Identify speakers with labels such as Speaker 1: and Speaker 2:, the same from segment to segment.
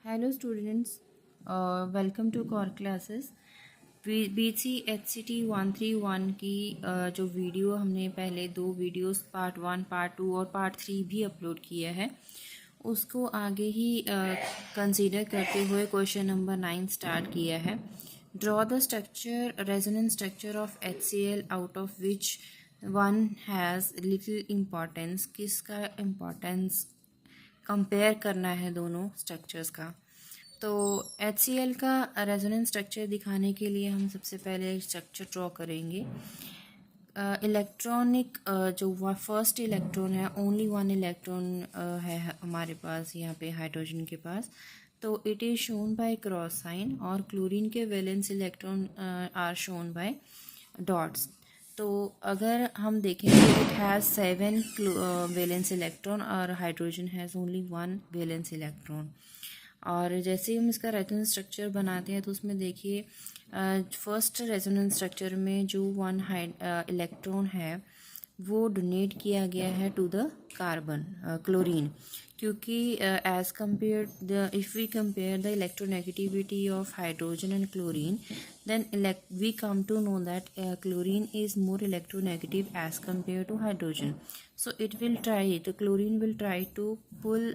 Speaker 1: Hello students, welcome to core classes. BCHCT 131 की जो video हमने पहले दो वीडियोस पार्ट 1, पार्ट 2 और पार्ट 3 भी अपलोड किया है, उसको आगे ही कंसीडर करते हुए क्वेश्चन नंबर 9 स्टार्ट किया है। Draw the structure resonance structure of HCl out of which one has little importance. किसका इम्पॉर्टेंस कंपेयर करना है दोनों स्ट्रक्चर्स का। तो HCl का रेजोनेंस स्ट्रक्चर दिखाने के लिए हम सबसे पहले स्ट्रक्चर ड्रॉ करेंगे। इलेक्ट्रॉनिक जो फर्स्ट इलेक्ट्रॉन है, ओनली वन इलेक्ट्रॉन है हमारे पास यहाँ पे हाइड्रोजन के पास, तो it is shown by cross sign, और क्लोरीन के valence electron are shown by dots. तो अगर हम देखेंगे इट हैज़ 7 वैलेंस इलेक्ट्रॉन और hydrogen has only 1 valence electron. और जैसे ही हम इसका रेजोनेंस स्ट्रक्चर बनाते हैं तो उसमें देखिए फर्स्ट रेजोनेंस स्ट्रक्चर में जो 1 इलेक्ट्रॉन है वो डोनेट किया गया है टू द कार्बन क्लोरीन, क्योंकि as compare the if we compare the electronegativity of hydrogen and chlorine, then we come to know that chlorine is more electronegative as compared to hydrogen. So the chlorine will try to pull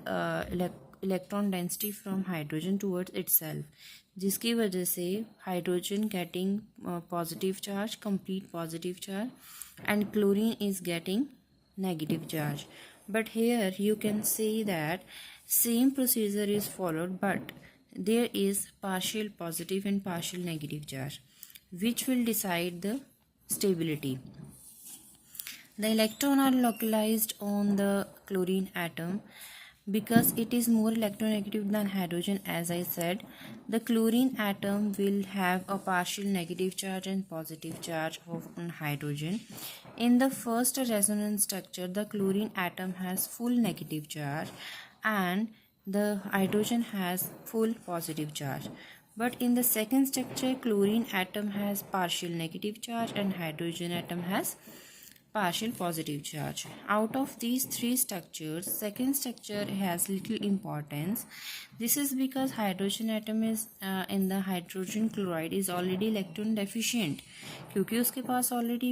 Speaker 1: electron density from hydrogen towards itself, जिसकी वजह से hydrogen getting positive charge, complete positive charge, and chlorine is getting negative charge. But here you can see that same procedure is followed, but there is partial positive and partial negative charge, which will decide the stability. The electrons are localized on the chlorine atom because it is more electronegative than hydrogen. As I said, the chlorine atom will have a partial negative charge and positive charge on hydrogen. In the first resonance structure, the chlorine atom has full negative charge and the hydrogen has full positive charge. But in the second structure, chlorine atom has partial negative charge and hydrogen atom has partial positive charge. Out of these three structures, second structure has little importance. This is because hydrogen atom is in the hydrogen chloride is already electron deficient, क्योंकि उसके पास already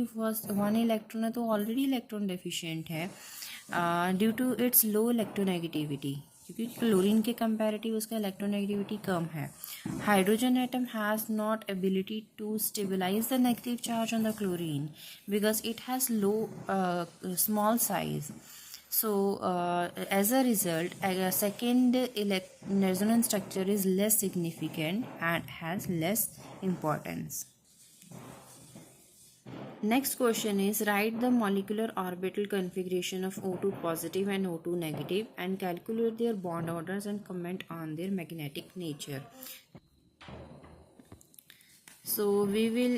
Speaker 1: one electron है तो already electron deficient है due to its low electronegativity, क्योंकि chlorine के comparative उसका electronegativity कम है. Hydrogen atom has not ability to stabilize the negative charge on the chlorine because it has low small size. So as a result, a second resonance structure is less significant and has less importance. Next question is, write the molecular orbital configuration of O2 positive and O2 negative and calculate their bond orders and comment on their magnetic nature. So we will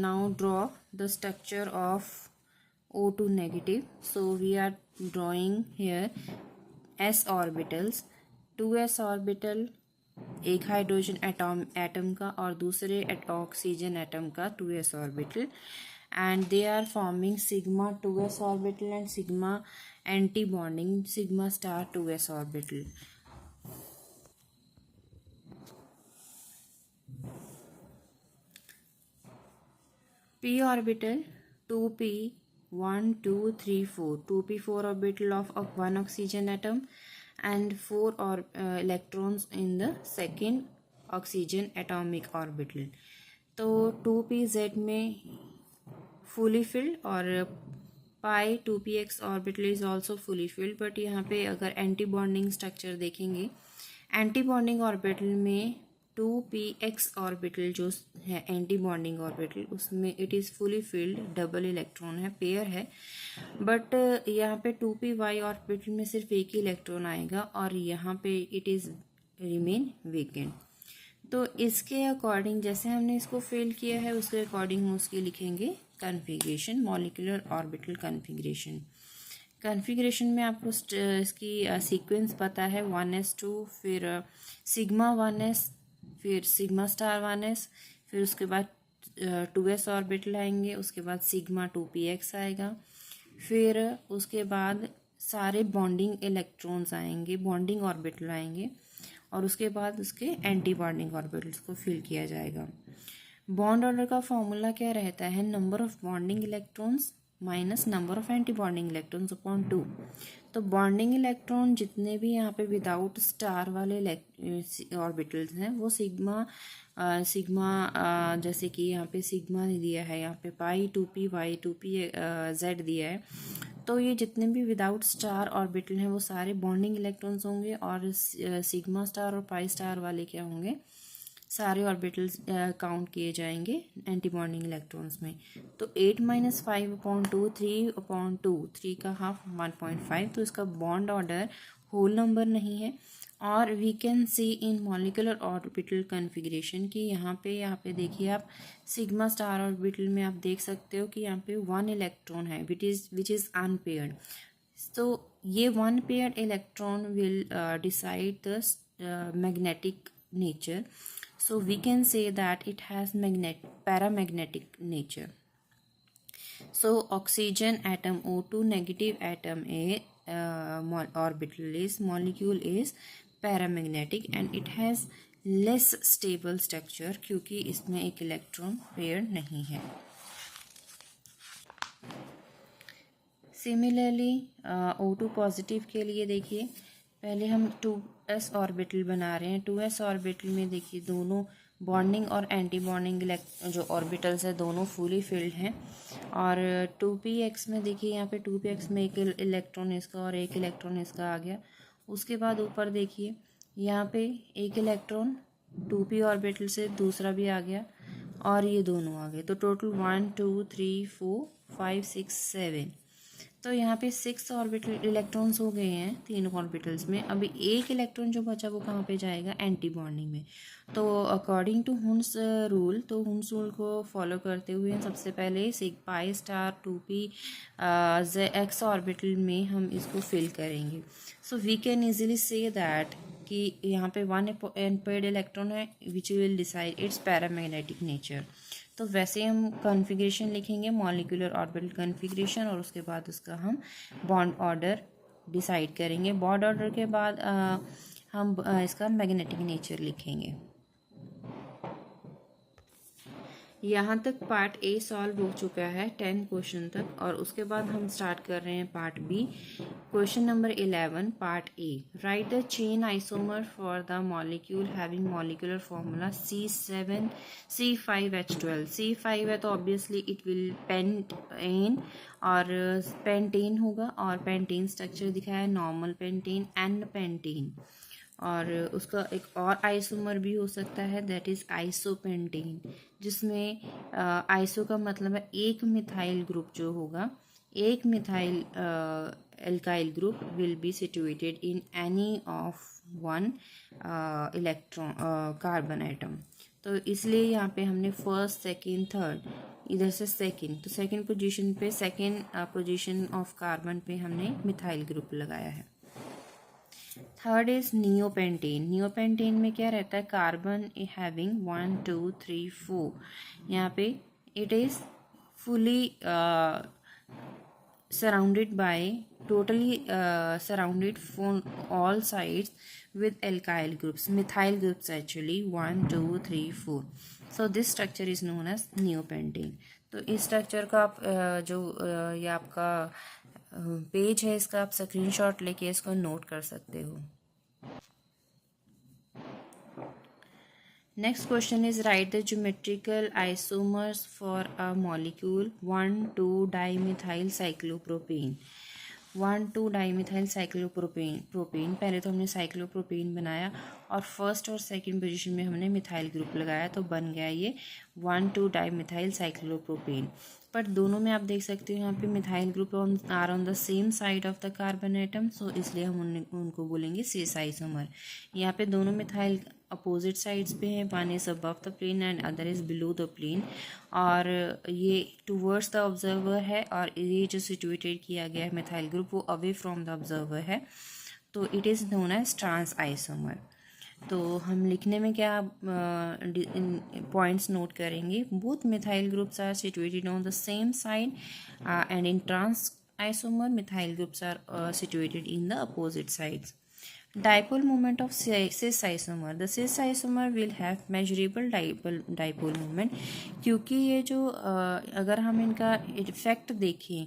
Speaker 1: now draw the structure of O2 negative. So we are drawing here s orbitals, 2s orbital एक hydrogen atom का और दूसरे oxygen atom का 2s orbital, and they are forming sigma 2s orbital and sigma anti bonding sigma star 2s orbital. p orbital 2p 1 2 3 4 2p4 orbital of one oxygen atom and 4 electrons in the second oxygen atomic orbital. तो 2pz में fully filled और पाई 2px orbital is also fully filled. But यहाँ पे अगर anti bonding structure देखेंगे, anti bonding orbital में 2px orbital जो है एंटी बॉन्डिंग ऑर्बिटल, उसमें it is fully filled, double electron है, पेयर है. बट यहाँ पे 2py ऑर्बिटल में सिर्फ एक ही इलेक्ट्रॉन आएगा और यहाँ पे इट इज़ रिमेन वेकेंट. तो इसके अकॉर्डिंग जैसे हमने इसको फिल किया है उसके अकॉर्डिंग हम उसके लिखेंगे कन्फिग्रेशन, मॉलिक्यूलर ऑर्बिटल कन्फिग्रेशन में आपको इसकी सीक्वेंस पता है 1s2, फिर सिग्मा 1s, फिर सिग्मा स्टार 1s, फिर उसके बाद 2s ऑर्बिटल आएंगे, उसके बाद सिग्मा 2px आएगा, फिर उसके बाद सारे बॉन्डिंग इलेक्ट्रॉन्स आएंगे, बॉन्डिंग ऑर्बिटल आएंगे, और उसके बाद उसके एंटी बॉन्डिंग ऑर्बिटल्स को फिल किया जाएगा। बॉन्ड ऑर्डर का फॉर्मूला क्या रहता है? Number of bonding electrons minus number of anti bonding electrons upon 2। तो बॉन्डिंग इलेक्ट्रॉन जितने भी यहाँ पे विदाउट स्टार वाले ऑर्बिटल्स हैं वो सिग्मा जैसे कि यहाँ पे सिग्मा दिया है, यहाँ पे पाई 2p वाई 2p z दिया है। तो ये जितने भी विदाउट स्टार ऑर्बिटल हैं वो सारे बॉन्डिंग इलेक्ट्रॉन्स होंगे, और सिग्मा स्टार और पाई स्टार वाले क्या होंगे? सारे ऑर्बिटल्स काउंट किए जाएंगे एंटी बॉन्डिंग इलेक्ट्रॉन्स में। तो 8 माइनस 5/2 3/2, 3 का हाफ 1.5। तो इसका बॉन्ड ऑर्डर होल नंबर नहीं है। और we can see in molecular orbital configuration कि यहाँ पे देखिए आप सिग्मा स्टार ऑर्बिटल में आप देख सकते हो कि यहाँ पे 1 इलेक्ट्रॉन है विच इज़ अनपेयर्ड। तो ये 1 paired electron will decide the magnetic nature. So we can say that it has paramagnetic nature. So oxygen atom O2 negative atom A molecule is paramagnetic and it has less stable structure क्योंकि इसमें एक electron pair नहीं है. Similarly O2 positive के लिए देखिए, पहले हम 2s ऑर्बिटल बना रहे हैं. 2s ऑर्बिटल में देखिए दोनों बॉन्डिंग और एंटी बॉन्डिंग जो ऑर्बिटल्स है दोनों फुली फिल्ड हैं. और 2px में देखिए यहाँ पे 2px में एक इलेक्ट्रॉन इसका और एक इलेक्ट्रॉन इसका आ गया. उसके बाद ऊपर देखिए यहाँ पे एक इलेक्ट्रॉन 2p ऑर्बिटल से दूसरा भी आ गया और ये दोनों आ गए. तो टोटल 1 2 3 4 5 6 7. तो यहाँ पे 6 ऑर्बिटल इलेक्ट्रॉन्स हो गए हैं तीनों ऑर्बिटल्स में. अभी एक इलेक्ट्रॉन जो बचा वो कहाँ पे जाएगा? एंटी बॉन्डिंग में. तो अकॉर्डिंग टू हुन्स रूल, तो हुन्स रूल को फॉलो करते हुए सबसे पहले pi star 2p x orbital में हम इसको फिल करेंगे. So we can easily see that कि यहाँ पे 1 अनपेयर्ड इलेक्ट्रॉन है which will decide its paramagnetic nature. तो वैसे हम कॉन्फ़िगरेशन लिखेंगे, मॉलिक्यूलर ऑर्बिटल कॉन्फ़िगरेशन, और उसके बाद उसका हम बॉन्ड ऑर्डर डिसाइड करेंगे. बॉन्ड ऑर्डर के बाद हम इसका मैग्नेटिक नेचर लिखेंगे. यहाँ तक पार्ट ए सॉल्व हो चुका है 10 क्वेश्चन तक, और उसके बाद हम स्टार्ट कर रहे हैं part B. Question number 11 part A. Write the chain isomer for the molecule having molecular formula C7C5H12. C5 है तो ऑब्वियसली इट विल पेंटेन, और पेंटेन होगा, और पेंटेन स्ट्रक्चर दिखाया है नॉर्मल पेंटेन, एन पेंटेन. और उसका एक और आइसोमर भी हो सकता है दैट इज़ आइसोपेंटेन, जिसमें आइसो का मतलब है एक मिथाइल ग्रुप जो होगा, एक methyl alkyl group will be situated in any of one electron carbon atom. तो इसलिए यहाँ पे हमने फर्स्ट सेकेंड थर्ड, इधर से सेकेंड, तो सेकेंड पोजीशन पे सेकेंड पोजीशन ऑफ कार्बन पे हमने मिथाइल ग्रुप लगाया है. Third is neopentane. नियोपेंटेन में क्या रहता है? Carbon having 1 2 3 4. यहाँ पे it is fully surrounded by totally surrounded from all sides with alkyl groups, methyl groups actually 1 2 3 4. so this structure is known as neopentane. तो इस स्ट्रक्चर का आप ये आपका पेज है, इसका आप स्क्रीनशॉट लेके इसको नोट कर सकते हो. Next question is right the geometrical isomers for a molecule 1 2 dimethyl cyclopropane. 1 2 dimethyl cyclopropane. पहले तो हमने साइक्लोप्रोपेन बनाया और फर्स्ट और सेकंड पोजीशन में हमने मिथाइल ग्रुप लगाया, तो बन गया ये 1 2 डाइमिथाइल साइक्लोप्रोपेन. पर दोनों में आप देख सकते हो यहाँ पे methyl group are on the same side of the carbon atom, so इसलिए हम उनको बोलेंगे सिस आइसोमर. यहाँ पे दोनों मिथाइल अपोजिट साइड्स पे हैं, one is above the plane and other is below the plane, और ये टूवर्ड्स द ऑब्जर्वर है, और ये जो सिचुएटेड किया गया है मिथाइल ग्रुप वो अवे फ्रॉम द ऑब्जर्वर है, तो it is known as trans isomer. तो हम लिखने में क्या पॉइंट्स नोट करेंगे? Both methyl groups are situated on the same side and in trans isomer methyl groups are situated in the opposite sides. Dipole moment of cis isomer. The cis isomer will have measurable dipole moment, क्योंकि ये जो अगर हम इनका effect देखें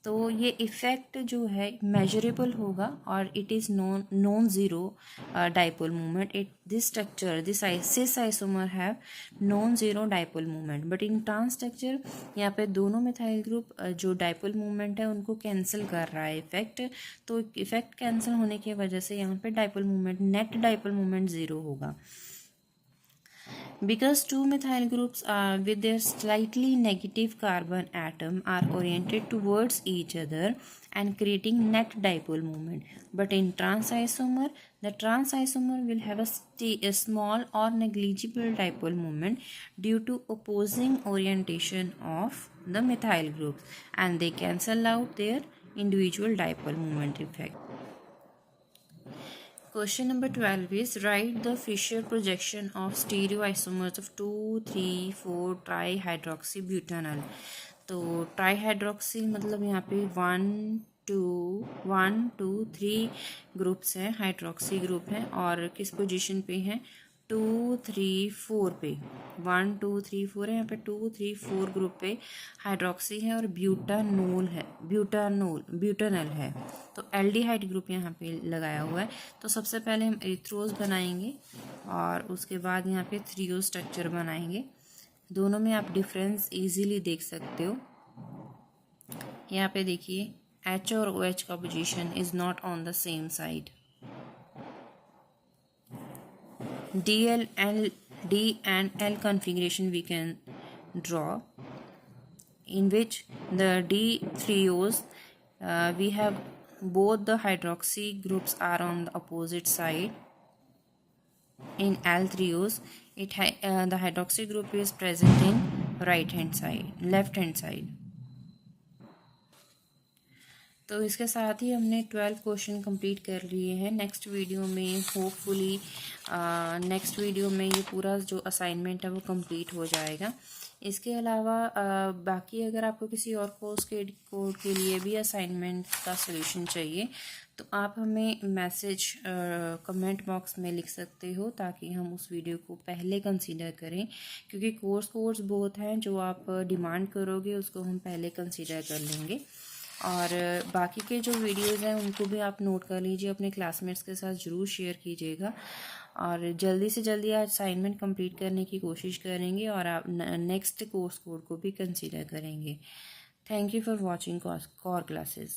Speaker 1: तो ये effect जो है मेजरेबल होगा और it is non zero dipole moment. It this structure this cis isomer have non zero dipole moment, but in trans structure यहाँ पे दोनों मिथाइल ग्रुप जो डाइपोल मोमेंट है उनको कैंसिल कर रहा है इफेक्ट. तो इफेक्ट कैंसिल होने की वजह से यहाँ पे dipole moment net dipole moment zero होगा. Because two methyl groups are with their slightly negative carbon atom are oriented towards each other and creating net dipole moment. But in trans isomer, the trans isomer will have a small or negligible dipole moment due to opposing orientation of the methyl groups, and they cancel out their individual dipole moment effect. Question number 12 is write the Fisher projection of stereoisomers of 2,3,4 trihydroxybutanol. तो ट्राईहाइड्रोक्सी मतलब यहाँ पे 1, 2, groups हैं, hydroxy group हैं और किस position पे हैं 2, 3, 4 पे 1, 2, 3, 4 है. यहाँ पे 2, 3, 4 ग्रुप पे हाइड्रोक्सी है और ब्यूटानल है. तो एल्डिहाइड ग्रुप यहाँ पे लगाया हुआ है. तो सबसे पहले हम एरिथ्रोज बनाएंगे और उसके बाद यहाँ पे थ्रियो स्ट्रक्चर बनाएंगे. दोनों में आप डिफरेंस इजीली देख सकते हो. यहाँ पे देखिए H और OH का position is not on the same side. D and L configuration we can draw, in which the D trios we have both the hydroxy groups are on the opposite side. In L trios the hydroxy group is present in left hand side. तो इसके साथ ही हमने 12 question complete कर लिए हैं. Next video में hopefully next video में ये पूरा जो असाइनमेंट है वो कंप्लीट हो जाएगा. इसके अलावा बाकी अगर आपको किसी और कोर्स के कोड के लिए भी असाइनमेंट का सलूशन चाहिए तो आप हमें मैसेज कमेंट बॉक्स में लिख सकते हो ताकि हम उस वीडियो को पहले कंसीडर करें, क्योंकि कोर्स बहुत हैं जो आप डिमांड करोगे उसको हम पहले कंसीडर कर लेंगे. और बाकी के जो वीडियोस हैं उनको भी आप नोट कर लीजिए, अपने क्लासमेट्स के साथ ज़रूर शेयर कीजिएगा और जल्दी से जल्दी आज असाइनमेंट कंप्लीट करने की कोशिश करेंगे और आप नेक्स्ट कोर्स कोड को भी कंसीडर करेंगे. Thank you for watching core classes.